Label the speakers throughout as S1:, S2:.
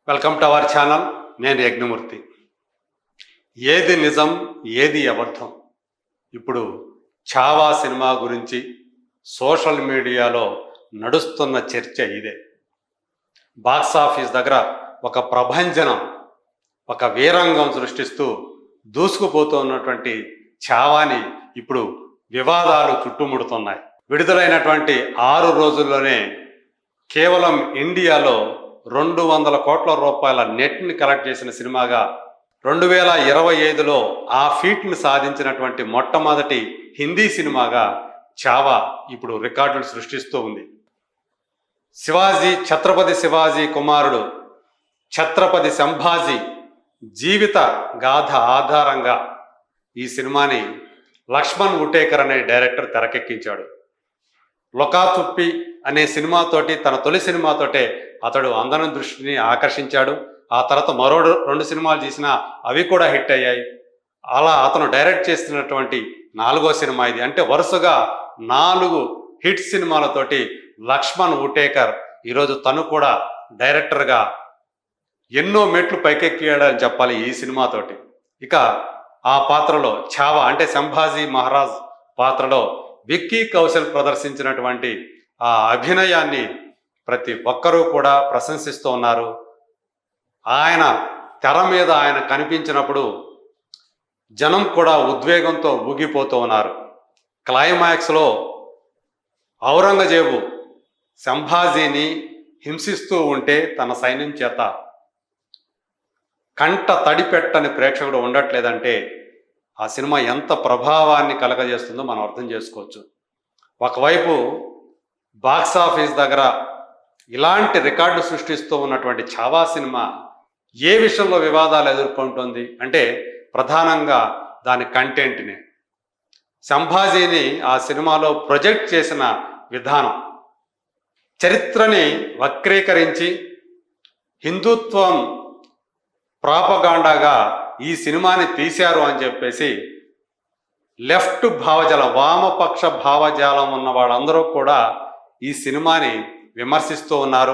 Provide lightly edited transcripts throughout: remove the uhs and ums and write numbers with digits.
S1: Welcome to our channel. నేను యజ్ఞమూర్తి. ఏది నిజం, ఏది అబద్ధం? ఇప్పుడు ఛావా సినిమా గురించి సోషల్ మీడియాలో నడుస్తున్న చర్చ ఇదే. బాక్స్ ఆఫీస్ దగ్గర ఒక ప్రభంజనం, ఒక వీరంగం సృష్టిస్తూ దూసుకుపోతున్నటువంటి ఛావాని ఇప్పుడు వివాదాలు చుట్టుముడుతున్నాయి. విడుదలైనటువంటి 6 రోజుల్లోనే కేవలం ఇండియాలో 200 కోట్ల రూపాయల నెట్ని కలెక్ట్ చేసిన సినిమాగా 2025లో ఆ ఫీట్ని సాధించినటువంటి మొట్టమొదటి హిందీ సినిమాగా ఛావా ఇప్పుడు రికార్డులు సృష్టిస్తూ ఉంది. ఛత్రపతి శివాజీ కుమారుడు ఛత్రపతి సంభాజీ జీవిత గాథ ఆధారంగా ఈ సినిమాని లక్ష్మణ్ ఉటేకర్ అనే డైరెక్టర్ తెరకెక్కించాడు. లొకాచుప్పి అనే సినిమాతోటి, తన తొలి సినిమాతోటే అతడు అందరి దృష్టిని ఆకర్షించాడు. ఆ తర్వాత మరో 2 సినిమాలు చేసినా అవి కూడా హిట్ అయ్యాయి. అలా అతను డైరెక్ట్ చేస్తున్నటువంటి 4వ సినిమా ఇది. అంటే వరుసగా 4 హిట్ సినిమాలతోటి లక్ష్మణ్ ఉటేకర్ ఈరోజు తను కూడా డైరెక్టర్గా ఎన్నో మెట్లు పైకెక్కాడని చెప్పాలి ఈ సినిమాతోటి. ఇక ఆ పాత్రలో ఛావా అంటే సంభాజీ మహారాజ్ పాత్రలో విక్కీ కౌశల్ ప్రదర్శించినటువంటి ఆ అభినయాన్ని ప్రతి ఒక్కరూ కూడా ప్రశంసిస్తూ ఉన్నారు. ఆయన తెర మీద ఆయన కనిపించినప్పుడు జనం కూడా ఉద్వేగంతో ఊగిపోతూ ఉన్నారు. క్లైమాక్స్లో ఔరంగజేబు సంభాజీని హింసిస్తూ ఉంటే తన సైన్యం చేత కంట తడిపెట్టని ప్రేక్షకుడు ఉండట్లేదంటే ఆ సినిమా ఎంత ప్రభావాన్ని కలగజేస్తుందో మనం అర్థం చేసుకోవచ్చు. ఒకవైపు బాక్స్ ఆఫీస్ దగ్గర ఇలాంటి రికార్డు సృష్టిస్తూ ఉన్నటువంటి ఛావా సినిమా ఏ విషయంలో వివాదాలు ఎదుర్కొంటుంది అంటే ప్రధానంగా దాని కంటెంట్ని. సంభాజీని ఆ సినిమాలో ప్రొజెక్ట్ చేసిన విధానం, చరిత్రని వక్రీకరించి హిందుత్వం ప్రాపగాండాగా ఈ సినిమాని తీశారు అని చెప్పేసి లెఫ్ట్ భావజాలం, వామపక్ష భావజాలం ఉన్న వాళ్ళందరూ కూడా ఈ సినిమాని విమర్శిస్తూ ఉన్నారు.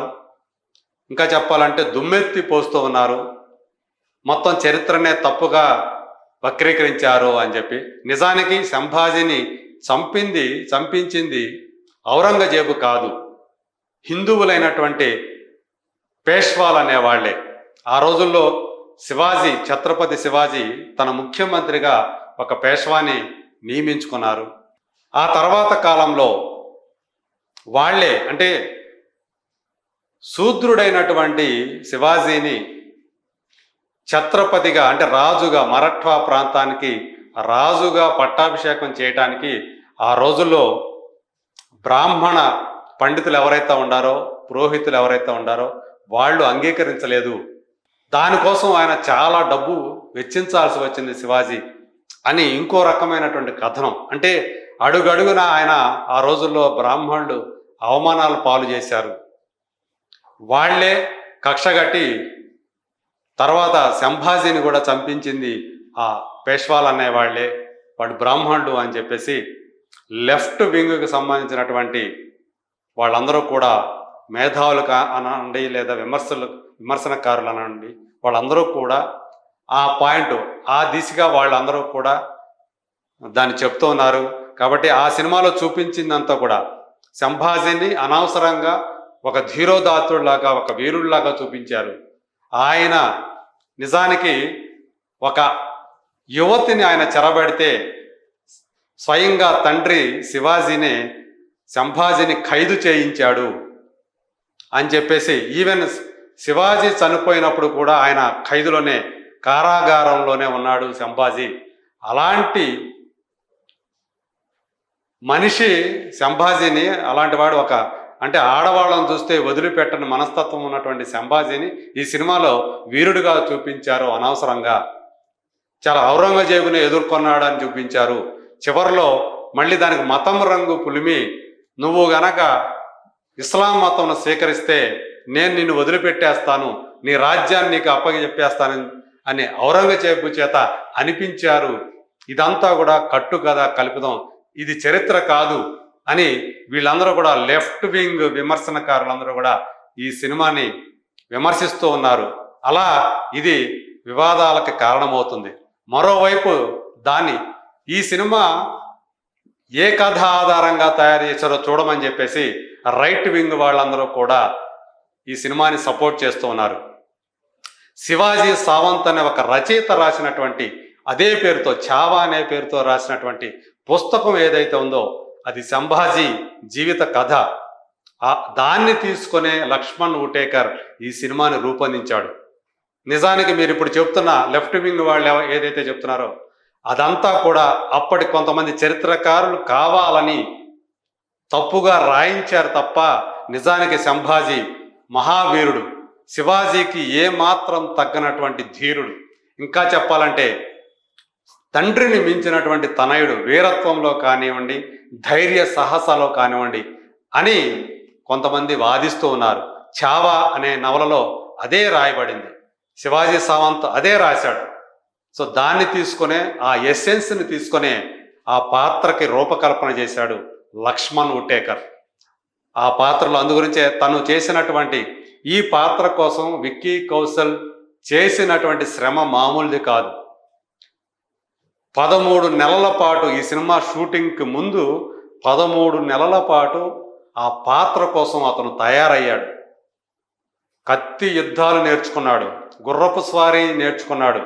S1: ఇంకా చెప్పాలంటే దుమ్మెత్తి పోస్తూ ఉన్నారు. మొత్తం చరిత్రనే తప్పుగా వక్రీకరించారు అని చెప్పి. నిజానికి సంభాజీని చంపించింది ఔరంగజేబు కాదు, హిందువులైనటువంటి పేష్వాలు అనేవాళ్లే. ఆ రోజుల్లో ఛత్రపతి శివాజీ తన ముఖ్యమంత్రిగా ఒక పేష్వాని నియమించుకున్నారు. ఆ తర్వాత కాలంలో వాళ్లే అంటే శూద్రుడైనటువంటి శివాజీని ఛత్రపతిగా అంటే రాజుగా, మరాఠా ప్రాంతానికి రాజుగా పట్టాభిషేకం చేయటానికి ఆ రోజుల్లో బ్రాహ్మణ పండితులు ఎవరైతే ఉండారో, పురోహితులు ఎవరైతే ఉండారో వాళ్ళు అంగీకరించలేదు. దానికోసం ఆయన చాలా డబ్బు వెచ్చించాల్సి వచ్చింది శివాజీ అని ఇంకో రకమైనటువంటి కథనం. అంటే అడుగడుగున ఆయన ఆ రోజుల్లో బ్రాహ్మణులు అవమానాలు పాలు చేశారు. వాళ్లే కక్షగట్టి తర్వాత సంభాజీని కూడా చంపించింది ఆ పేష్వాలు అనేవాళ్లే, వాడు బ్రాహ్మణుడు అని చెప్పేసి లెఫ్ట్ వింగ్కి సంబంధించినటువంటి వాళ్ళందరూ కూడా మేధావులు అనండి లేదా విమర్శనకారులు అనండి, వాళ్ళందరూ కూడా ఆ పాయింట్, ఆ దిశగా వాళ్ళందరూ కూడా దాన్ని చెప్తూ ఉన్నారు. కాబట్టి ఆ సినిమాలో చూపించిందంతా కూడా సంభాజీని అనవసరంగా ఒక ధీరోదాత్తుడిలాగా, ఒక వీరుడిలాగా చూపించారు. ఆయన నిజానికి ఒక యువతిని ఆయన చెరబెడితే స్వయంగా తండ్రి శివాజీనే సంభాజీని ఖైదు చేయించాడు అని చెప్పేసి, ఈవెన్ శివాజీ చనిపోయినప్పుడు కూడా ఆయన ఖైదులోనే, కారాగారంలోనే ఉన్నాడు సంభాజీ. అలాంటి మనిషి సంభాజీని, అలాంటి వాడు అంటే ఆడవాళ్ళను చూస్తే వదిలిపెట్టని మనస్తత్వం ఉన్నటువంటి సంభాజీని ఈ సినిమాలో వీరుడిగా చూపించారు అనవసరంగా. చాలా ఔరంగజేబుని ఎదుర్కొన్నాడని చూపించారు. చివరిలో మళ్ళీ దానికి మతం రంగు పులిమి, నువ్వు గనక ఇస్లాం మతంను స్వీకరిస్తే నేను నిన్ను వదిలిపెట్టేస్తాను, నీ రాజ్యాన్ని నీకు అప్పగిచెప్పేస్తాను అని ఔరంగజేబు చేత అనిపించారు. ఇదంతా కూడా కట్టు కథ కల్పితం, ఇది చరిత్ర కాదు అని వీళ్ళందరూ కూడా లెఫ్ట్ వింగ్ విమర్శనకారులందరూ కూడా ఈ సినిమాని విమర్శిస్తూ ఉన్నారు. అలా ఇది వివాదాలకు కారణమవుతుంది. మరోవైపు ఈ సినిమా ఏ కథ ఆధారంగా తయారు చేశారో చూడమని చెప్పేసి రైట్ వింగ్ వాళ్ళందరూ కూడా ఈ సినిమాని సపోర్ట్ చేస్తూ ఉన్నారు. శివాజీ సావంత్ అనే ఒక రచయిత రాసినటువంటి అదే పేరుతో ఛావా అనే పేరుతో రాసినటువంటి పుస్తకం ఏదైతే ఉందో అది సంభాజీ జీవిత కథ. దాన్ని తీసుకునే లక్ష్మణ్ ఉటేకర్ ఈ సినిమాని రూపొందించాడు. నిజానికి మీరు ఇప్పుడు చెప్తున్న లెఫ్ట్ వింగ్ వాళ్ళు ఏదైతే చెప్తున్నారో అదంతా కూడా అప్పటి కొంతమంది చరిత్రకారులు కావాలని తప్పుగా రాయించారు తప్ప నిజానికి సంభాజీ మహావీరుడు, శివాజీకి ఏమాత్రం తగ్గనటువంటి ధీరుడు. ఇంకా చెప్పాలంటే తండ్రిని మించినటువంటి తనయుడు, వీరత్వంలో కానివ్వండి, ధైర్య సాహసాలో కానివ్వండి అని కొంతమంది వాదిస్తూ ఉన్నారు. ఛావా అనే నవలలో అదే రాయబడింది. శివాజీ సావంత్ అదే రాశాడు. సో దాన్ని తీసుకునే ఆ ఎస్సెన్స్ని తీసుకునే ఆ పాత్రకి రూపకల్పన చేశాడు లక్ష్మణ్ ఉటేకర్. ఆ పాత్రలో అందుగురించే తను చేసినటువంటి ఈ పాత్ర కోసం విక్కీ కౌశల్ చేసినటువంటి శ్రమ మామూలుది కాదు. 13 నెలల పాటు ఈ సినిమా షూటింగ్కి ముందు 13 నెలల పాటు ఆ పాత్ర కోసం అతను తయారయ్యాడు. కత్తి యుద్ధాలు నేర్చుకున్నాడు, గుర్రపు స్వారీ నేర్చుకున్నాడు,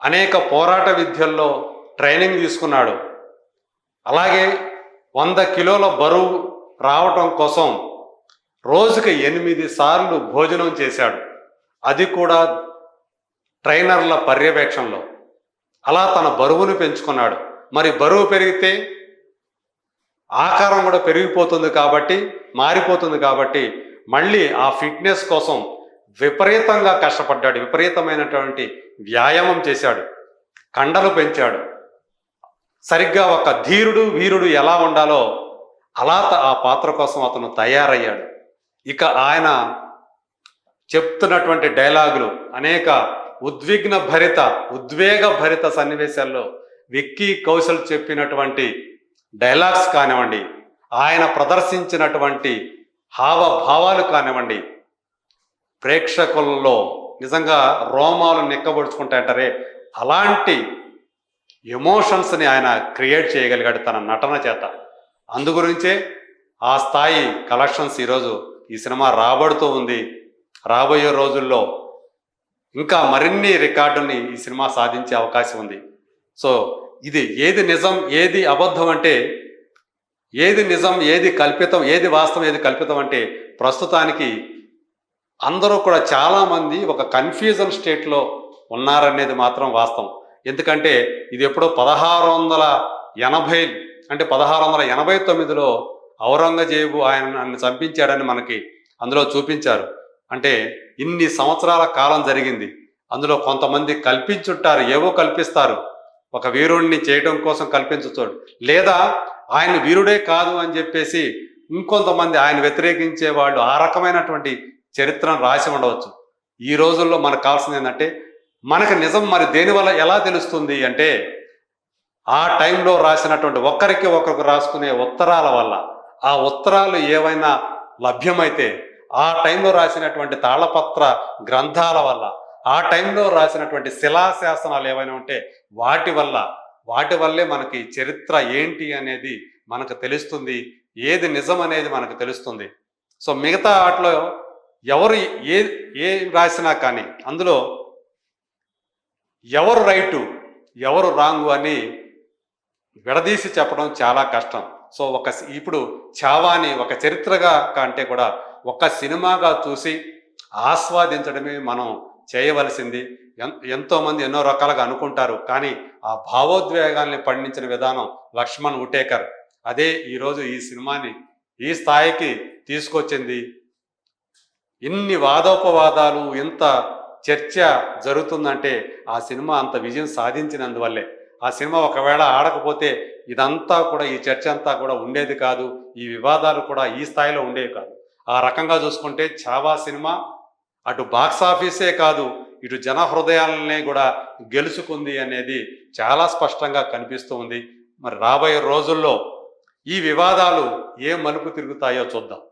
S1: అనేక పోరాట విద్యల్లో ట్రైనింగ్ తీసుకున్నాడు. అలాగే 100 కిలోల బరువు రావటం కోసం రోజుకి 8 సార్లు భోజనం చేశాడు, అది కూడా ట్రైనర్ల పర్యవేక్షణలో. అలా తన బరువును పెంచుకున్నాడు. మరి బరువు పెరిగితే ఆకారం కూడా పెరిగిపోతుంది కాబట్టి, మారిపోతుంది కాబట్టి మళ్ళీ ఆ ఫిట్నెస్ కోసం విపరీతంగా కష్టపడ్డాడు, విపరీతమైనటువంటి వ్యాయామం చేశాడు, కండలు పెంచాడు. సరిగ్గా ఒక ధీరుడు వీరుడు ఎలా ఉండాలో అలా ఆ పాత్ర కోసం అతను తయారయ్యాడు. ఇక ఆయన చెప్తున్నటువంటి డైలాగులు అనేక ఉద్వేగ భరిత సన్నివేశాల్లో విక్కీ కౌశల్ చెప్పినటువంటి డైలాగ్స్ కానివ్వండి, ఆయన ప్రదర్శించినటువంటి హావభావాలు కానివ్వండి, ప్రేక్షకుల్లో నిజంగా రోమాలు నిక్కబొడుచుకుంటాయంటారే అలాంటి ఎమోషన్స్ని ఆయన క్రియేట్ చేయగలిగాడు తన నటన చేత. అందుగురించే ఆ స్థాయి కలెక్షన్స్ ఈరోజు ఈ సినిమా రాబడుతూ ఉంది. రాబోయే రోజుల్లో ఇంకా మరిన్ని రికార్డుల్ని ఈ సినిమా సాధించే అవకాశం ఉంది. సో ఇది ఏది నిజం ఏది అబద్ధం అంటే, ఏది నిజం ఏది కల్పితం, ఏది వాస్తవం ఏది కల్పితం అంటే ప్రస్తుతానికి అందరూ కూడా చాలామంది ఒక కన్ఫ్యూజన్ స్టేట్లో ఉన్నారనేది మాత్రం వాస్తవం. ఎందుకంటే ఇది ఎప్పుడో 1680 అంటే 1689లో ఔరంగజేబు ఆయనను చంపించాడని మనకి అందులో చూపించారు. అంటే ఇన్ని సంవత్సరాల కాలం జరిగింది. అందులో కొంతమంది కల్పించుంటారు, ఏవో కల్పిస్తారు, ఒక వీరుణ్ణి చేయడం కోసం కల్పించుతాడు, లేదా ఆయన వీరుడే కాదు అని చెప్పేసి ఇంకొంతమంది ఆయన వ్యతిరేకించే వాళ్ళు ఆ రకమైనటువంటి చరిత్రను రాసి ఉండవచ్చు. ఈ రోజుల్లో మనకు కావాల్సింది ఏంటంటే మనకు నిజం మరి దేనివల్ల ఎలా తెలుస్తుంది అంటే ఆ టైంలో రాసినటువంటి ఒకరికి రాసుకునే ఉత్తరాల వల్ల, ఆ ఉత్తరాలు ఏవైనా లభ్యమైతే, ఆ టైంలో రాసినటువంటి తాళపత్ర గ్రంథాల వల్ల, ఆ టైంలో రాసినటువంటి శిలాశాసనాలు ఏవైనా ఉంటే వాటి వల్లే మనకి చరిత్ర ఏంటి అనేది మనకు తెలుస్తుంది, ఏది నిజం అనేది మనకు తెలుస్తుంది. సో మిగతా వాటిలో ఎవరు ఏ రాసినా కానీ అందులో ఎవరు రైటు ఎవరు రాంగు అని విడదీసి చెప్పడం చాలా కష్టం. సో ఇప్పుడు ఛావాని ఒక చరిత్రగా కంటే కూడా ఒక సినిమాగా చూసి ఆస్వాదించడమే మనం చేయవలసింది. ఎంతోమంది ఎన్నో రకాలుగా అనుకుంటారు, కానీ ఆ భావోద్వేగాల్ని పండించిన విధానం లక్ష్మణ్ ఉటేకర్. అదే ఈరోజు ఈ సినిమాని ఈ స్థాయికి తీసుకొచ్చింది. ఇన్ని వాదోపవాదాలు, ఇంత చర్చ జరుగుతుందంటే ఆ సినిమా అంత విజయం సాధించినందువల్లే. ఆ సినిమా ఒకవేళ ఆడకపోతే ఇదంతా కూడా, ఈ చర్చ అంతా కూడా ఉండేది కాదు, ఈ వివాదాలు కూడా ఈ స్థాయిలో ఉండేవి కాదు. ఆ రకంగా చూసుకుంటే ఛావా సినిమా అటు బాక్సాఫీసే కాదు, ఇటు జన హృదయాలనే కూడా గెలుచుకుంది అనేది చాలా స్పష్టంగా కనిపిస్తూ ఉంది. మరి రాబోయే రోజుల్లో ఈ వివాదాలు ఏ మలుపు తిరుగుతాయో చూద్దాం.